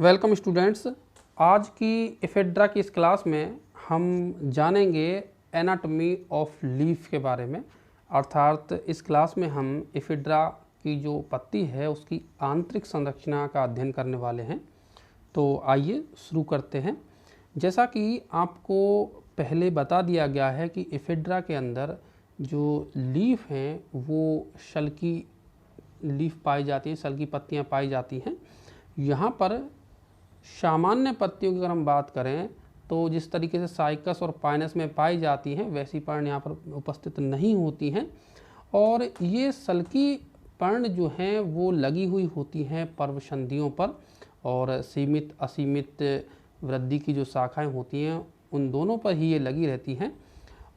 Welcome students. आज की ephedra की इस क्लास में हम जानेंगे एनाटॉमी ऑफ लीफ के बारे में। अर्थात इस क्लास में हम इफेड्रा की जो पत्ती है उसकी आंतरिक संरचना का अध्ययन करने वाले हैं। तो आइए शुरू करते हैं। जैसा कि आपको पहले बता दिया गया है कि इफेड्रा के अंदर जो लीफ हैं वो शल्की लीफ पाई जाती है, शल्की पत्तियां पाई जाती हैं। यहाँ पर सामान्य पत्तियों की अगर हम बात करें तो जिस तरीके से साइकस और पाइनस में पाई जाती हैं वैसी पर्ण यहाँ पर उपस्थित नहीं होती हैं। और ये शल्की पर्ण जो हैं वो लगी हुई होती हैं पर्वसंधियों पर, और सीमित असीमित वृद्धि की जो शाखाएं होती हैं उन दोनों पर ही ये लगी रहती हैं।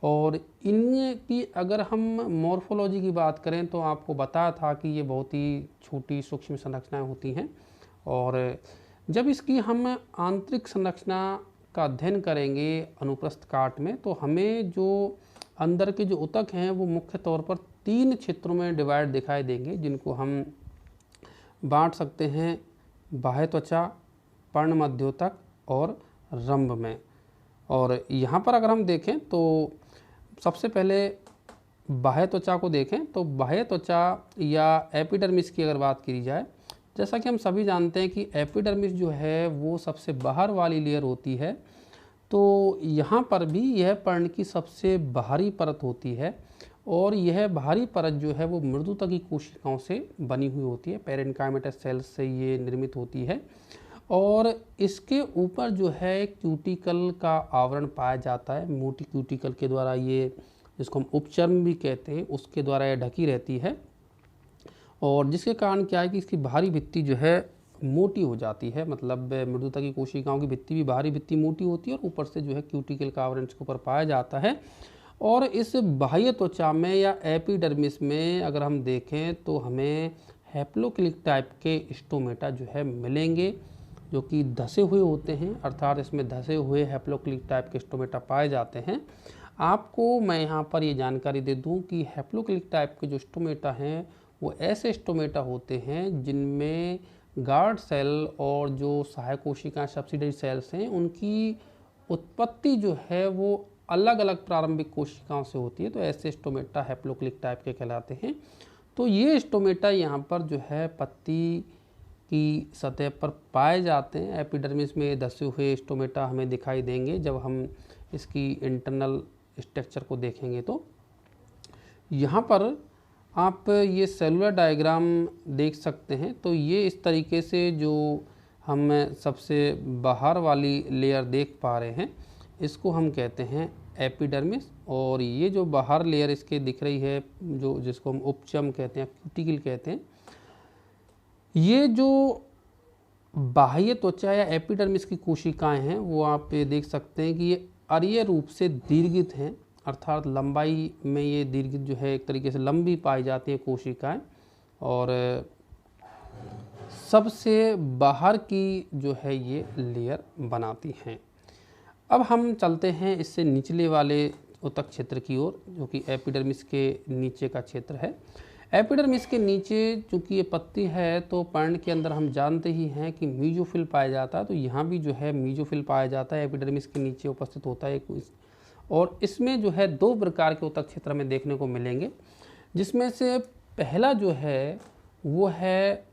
और इनकी अगर हम मॉर्फोलॉजी की बात करें तो आपको बताया था कि ये बहुत ही छोटी सूक्ष्म संरचनाएं होती हैं। और जब इसकी हम आंतरिक संरचना का अध्ययन करेंगे अनुप्रस्थ काट में, तो हमें जो अंदर के जो ऊतक हैं वो मुख्य तौर पर 3 क्षेत्रों में डिवाइड दिखाई देंगे, जिनको हम बांट सकते हैं बाह्य त्वचा, पर्ण मध्योतक और रंभ में। और यहाँ पर अगर हम देखें तो सबसे पहले बाह्य त्वचा को देखें तो बाह्य त्वचा या एपिडर्मिस की अगर बात की जाए, जैसा कि हम सभी जानते हैं कि एपिडर्मिस जो है वो सबसे बाहर वाली लेयर होती है। तो यहाँ पर भी यह पर्ण की सबसे बाहरी परत होती है, और यह बाहरी परत जो है वो मृदुतकी कोशिकाओं से बनी हुई होती है। पेरेन्काइमेटस सेल्स से ये निर्मित होती है। और इसके ऊपर जो है क्यूटिकल का आवरण पाया जाता है। मोटी क्यूटिकल के द्वारा ये, जिसको हम उपचर्म भी कहते हैं, उसके द्वारा यह ढकी रहती है। और जिसके कारण क्या है कि इसकी बाहरी भित्ति जो है मोटी हो जाती है, मतलब मृदुतकी कोशिकाओं की भित्ति भी, बाहरी भित्ति मोटी होती है और ऊपर से जो है क्यूटिकल का आवरण इसके ऊपर पाया जाता है। और इस बाह्य त्वचा में या एपिडर्मिस में अगर हम देखें तो हमें हैप्लोक्लिक टाइप के स्टोमेटा जो है मिलेंगे, जो कि धसे हुए होते हैं। अर्थात इसमें धसे हुए हैप्लोक्लिक टाइप के स्टोमेटा पाए जाते हैं। आपको मैं यहाँ पर ये जानकारी दे दूँ कि हैप्लोक्लिक टाइप के जो स्टोमेटा हैं वो ऐसे स्टोमेटा होते हैं जिनमें गार्ड सेल और जो सहायक कोशिकाएं सब्सिडरी सेल्स हैं उनकी उत्पत्ति जो है वो अलग अलग प्रारंभिक कोशिकाओं से होती है। तो ऐसे स्टोमेटा हैप्लोक्लिक टाइप के कहलाते हैं। तो ये स्टोमेटा यहाँ पर जो है पत्ती की सतह पर पाए जाते हैं। एपिडर्मिस में धसे हुए स्टोमेटा हमें दिखाई देंगे जब हम इसकी इंटरनल स्ट्रक्चर को देखेंगे। तो यहाँ पर आप ये सेलुलर डायग्राम देख सकते हैं। तो ये इस तरीके से जो हम सबसे बाहर वाली लेयर देख पा रहे हैं इसको हम कहते हैं एपिडर्मिस। और ये जो बाहर लेयर इसके दिख रही है, जो जिसको हम उपचम कहते हैं, क्यूटिकल कहते हैं, ये जो बाह्य त्वचा या एपिडर्मिस की कोशिकाएं हैं वो आप देख सकते हैं कि ये अरीय रूप से दीर्घित हैं। अर्थात लंबाई में ये दीर्घित जो है एक तरीके से लंबी पाई जाती हैं कोशिकाएं। और सबसे बाहर की जो है ये लेयर बनाती हैं। अब हम चलते हैं इससे निचले वाले ऊतक क्षेत्र की ओर, जो कि एपिडर्मिस के नीचे का क्षेत्र है। एपिडर्मिस के नीचे चूँकि ये पत्ती है तो पर्ण के अंदर हम जानते ही हैं कि मीजोफिल पाया जाता है। तो यहाँ भी जो है मीजोफिल पाया जाता है, एपिडर्मिस के नीचे उपस्थित होता है। और इसमें जो है 2 प्रकार के ऊतक क्षेत्र में देखने को मिलेंगे, जिसमें से पहला जो है वो है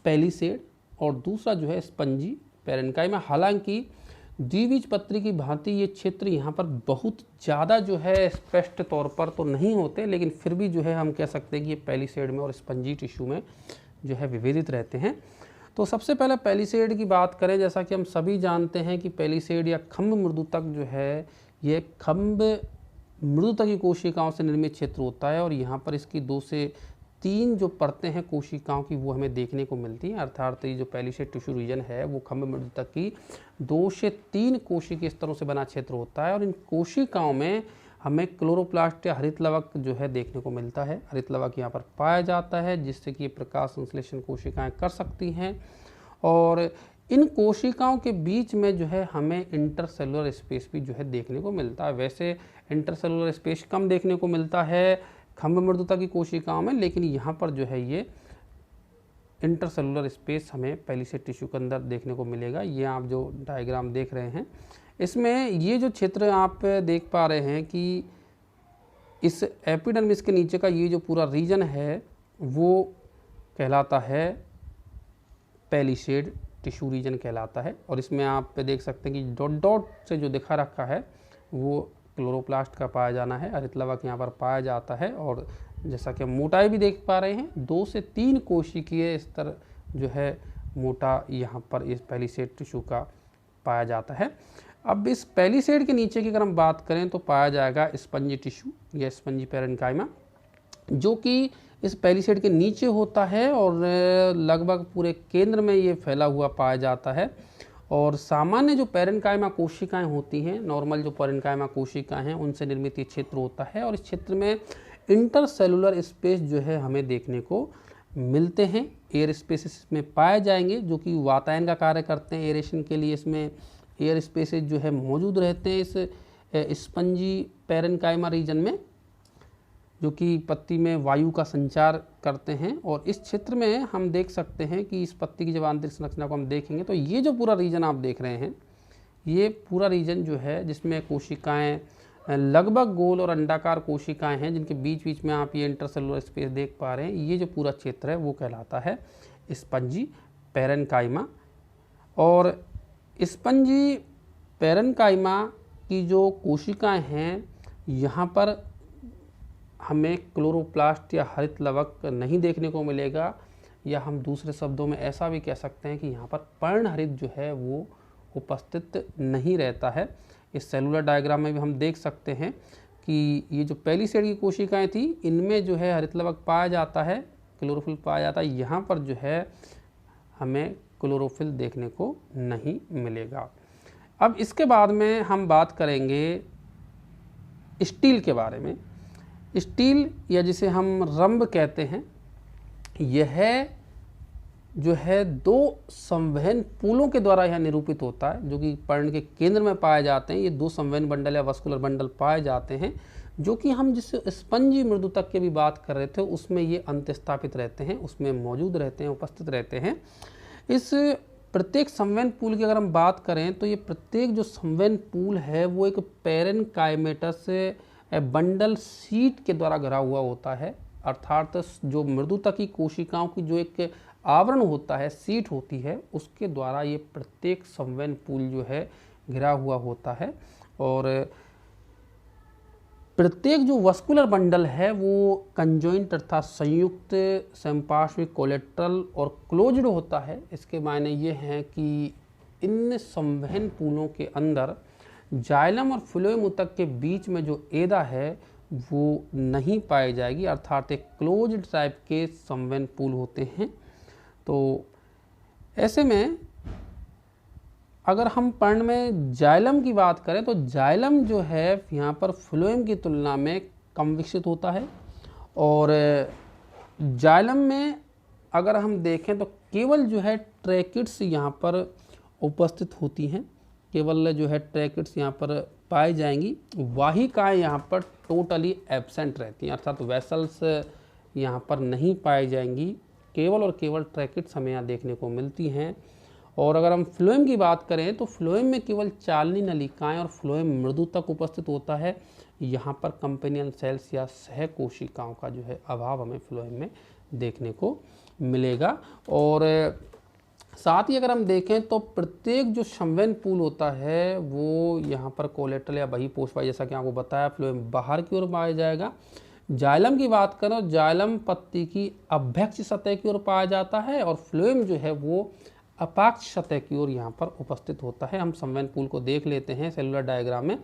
पेलिसेड और दूसरा जो है स्पंजी पेरेन्काइमा। हालांकि द्विबीजपत्री की भांति ये क्षेत्र यहाँ पर बहुत ज़्यादा जो है स्पष्ट तौर पर तो नहीं होते, लेकिन फिर भी जो है हम कह सकते हैं कि ये पेलिसेड में और स्पंजी टिश्यू में जो है विभेदित रहते हैं। तो सबसे पहले पेलिसेड की बात करें, जैसा कि हम सभी जानते हैं कि पेलिसेड या खम्भ मृदुतक जो है ये खम्भ मृदुतक की कोशिकाओं से निर्मित क्षेत्र होता है। और यहाँ पर इसकी 2 से 3 जो परतें हैं कोशिकाओं की वो हमें देखने को मिलती हैं। अर्थात ये जो पेलिसेड टिश्यू रीजन है वो खम्भ मृदुतक की 2 से 3 कोशिकीय स्तरों से बना क्षेत्र होता है। और इन कोशिकाओं में हमें क्लोरोप्लास्ट या हरित लवक जो है देखने को मिलता है। हरित लवक यहाँ पर पाया जाता है जिससे कि ये प्रकाश संश्लेषण कोशिकाएं कर सकती हैं। और इन कोशिकाओं के बीच में जो है हमें इंटरसेलुलर स्पेस भी जो है देखने को मिलता है। वैसे इंटरसेलुलर स्पेस कम देखने को मिलता है खम्भ मृदुता की कोशिकाओं में, लेकिन यहाँ पर जो है ये इंटरसेलुलर स्पेस हमें पेलिसेड टिश्यू के अंदर देखने को मिलेगा। ये आप जो डायग्राम देख रहे हैं, इसमें ये जो क्षेत्र आप देख पा रहे हैं कि इस एपिडर्मिस के नीचे का ये जो पूरा रीजन है वो कहलाता है पेलिसेड टिश्यू रीजन कहलाता है। और इसमें आप देख सकते हैं कि डॉट डॉट से जो दिखा रखा है वो क्लोरोप्लास्ट का पाया जाना है, हरित लवक यहाँ पर पाया जाता है। और जैसा कि मोटाई भी देख पा रहे हैं, 2 से 3 कोशिकीय स्तर जो है मोटा यहाँ पर इस पेलिसेड टिश्यू का पाया जाता है। अब इस पेलिसेड के नीचे की अगर हम बात करें तो पाया जाएगा स्पंजी टिश्यू या स्पंजी पैरेन्काइमा, जो कि इस पेलिसेड के नीचे होता है और लगभग पूरे केंद्र में ये फैला हुआ पाया जाता है। और सामान्य जो पैरेन्काइमा कोशिकाएं होती हैं, नॉर्मल जो पैरेन्काइमा कोशिकाएं हैं, उनसे निर्मित ये क्षेत्र होता है। और इस क्षेत्र में इंटरसेलुलर स्पेस जो है हमें देखने को मिलते हैं। एयर स्पेसेस में पाए जाएंगे जो कि वातायन का कार्य करते हैं। एरेशन के लिए इसमें एयर स्पेसेस जो है मौजूद रहते हैं इस स्पंजी पैरेन्काइमा रीजन में, जो कि पत्ती में वायु का संचार करते हैं। और इस क्षेत्र में हम देख सकते हैं कि इस पत्ती की जब आंतरिक संरचना को हम देखेंगे तो ये जो पूरा रीजन आप देख रहे हैं, ये पूरा रीजन जो है जिसमें कोशिकाएं लगभग गोल और अंडाकार कोशिकाएं हैं, जिनके बीच बीच में आप ये इंटरसेलुलर स्पेस देख पा रहे हैं, ये जो पूरा क्षेत्र है वो कहलाता है स्पंजी पैरेन्काइमा। और स्पंजी पैरेन्काइमा की जो कोशिकाएं हैं, यहाँ पर हमें क्लोरोप्लास्ट या हरित लवक नहीं देखने को मिलेगा, या हम दूसरे शब्दों में ऐसा भी कह सकते हैं कि यहाँ पर पर्णहरित जो है वो उपस्थित नहीं रहता है। इस सेलुलर डायग्राम में भी हम देख सकते हैं कि ये जो पेलिसेड की कोशिकाएं थी, इनमें जो है हरित लवक पाया जाता है, क्लोरोफिल पाया जाता है। यहाँ पर जो है हमें क्लोरोफिल देखने को नहीं मिलेगा। अब इसके बाद में हम बात करेंगे स्टील के बारे में। स्टील या जिसे हम रंभ कहते हैं, यह जो है 2 संवहन पूलों के द्वारा यह निरूपित होता है, जो कि पर्ण के केंद्र में पाए जाते हैं। ये 2 संवहन बंडल या वस्कुलर बंडल पाए जाते हैं, जो कि हम जिस स्पंजी मृदुतक की भी बात कर रहे थे उसमें ये अंतस्थापित रहते हैं, उसमें मौजूद रहते हैं, उपस्थित रहते हैं। इस प्रत्येक संवहन पूल की अगर हम बात करें तो ये प्रत्येक जो संवहन पूल है वो एक पैरेन्काइमेटस बंडल सीट के द्वारा घिरा हुआ होता है। अर्थात जो मृदुतकी कोशिकाओं की जो एक आवरण होता है, सीट होती है, उसके द्वारा ये प्रत्येक संवहन पूल जो है घिरा हुआ होता है। और प्रत्येक जो वस्कुलर बंडल है वो कंजॉइंट अर्थात संयुक्त, संपार्श्विक, कोलेट्रल और क्लोज्ड होता है। इसके मायने ये हैं कि इन संवहन पूलों के अंदर जाइलम और फ्लोएम ऊतक के बीच में जो एदा है वो नहीं पाई जाएगी, अर्थात एक क्लोज्ड टाइप के संवहन पूल होते हैं। तो ऐसे में अगर हम पर्ण में जाइलम की बात करें तो जाइलम जो है यहाँ पर फ्लोएम की तुलना में कम विकसित होता है। और जाइलम में अगर हम देखें तो केवल जो है ट्रैकिड्स यहाँ पर उपस्थित होती हैं, केवल जो है ट्रैकिड्स यहाँ पर पाई जाएंगी। वाहिकाएं यहाँ पर टोटली एब्सेंट रहती हैं, अर्थात वेसल्स यहाँ पर नहीं पाई जाएंगी, केवल और केवल ट्रैकिड्स हमें यहाँ देखने को मिलती हैं। और अगर हम फ्लोएम की बात करें तो फ्लोएम में केवल चालनी नलिकाएं और फ्लोएम मृदु तक उपस्थित होता है। यहाँ पर कंपेनियन सेल्स या सह कोशिकाओं का जो है अभाव हमें फ्लोएम में देखने को मिलेगा। और साथ ही अगर हम देखें तो प्रत्येक जो संवहन पूल होता है वो यहाँ पर कोलेट्रल या बहिपोषवायु, जैसा कि आपको बताया, फ्लोएम बाहर की ओर पाया जाएगा। जाइलम की बात करें, जाइलम पत्ती की अभ्यक्ष सतह की ओर पाया जाता है और फ्लोएम जो है वो अपाक्ष सतह की ओर यहाँ पर उपस्थित होता है। हम संवहन पूल को देख लेते हैं सेलुलर डायग्राम में।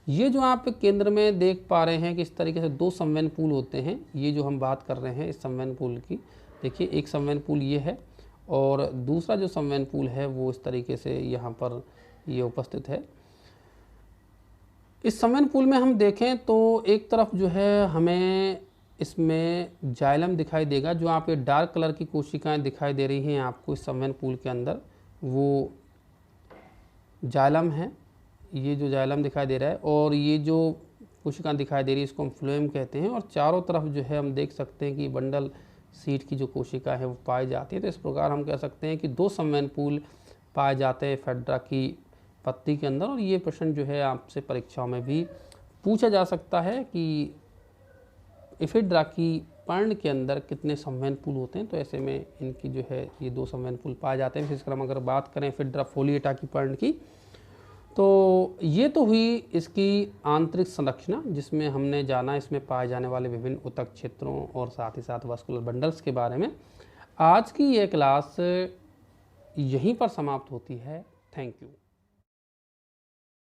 ये जो आप केंद्र में देख पा रहे हैं कि इस तरीके से 2 संवहन पूल होते हैं। ये जो हम बात कर रहे हैं इस संवहन पूल की, देखिए एक संवहन पूल ये है और दूसरा जो संवहन पूल है वो इस तरीके से यहाँ पर ये उपस्थित है। इस संवहन पूल में हम देखें तो एक तरफ जो है हमें इसमें जाइलम दिखाई देगा। जो आप ये डार्क कलर की कोशिकाएं दिखाई दे रही हैं आपको इस संवहन पूल के अंदर, वो जाइलम है। ये जो जाइलम दिखाई दे रहा है और ये जो कोशिकाएं दिखाई दे रही है इसको हम फ्लोएम कहते हैं। और चारों तरफ जो है हम देख सकते हैं कि बंडल सीट की जो कोशिका है वो पाई जाती है। तो इस प्रकार हम कह सकते हैं कि 2 संवहनपूल पाए जाते हैं एफेड्रा की पत्ती के अंदर। और ये प्रश्न जो है आपसे परीक्षाओं में भी पूछा जा सकता है कि एफेड्रा की पर्ण के अंदर कितने संवहनपूल होते हैं। तो ऐसे में इनकी जो है ये 2 संवहनपूल पाए जाते हैं। विशेषकर हम अगर बात करें एफेड्रा फोलिएटा की पर्ण की, तो ये तो हुई इसकी आंतरिक संरचना, जिसमें हमने जाना इसमें पाए जाने वाले विभिन्न ऊतक क्षेत्रों और साथ ही साथ वास्कुलर बंडल्स के बारे में। आज की ये क्लास यहीं पर समाप्त होती है। Thank you.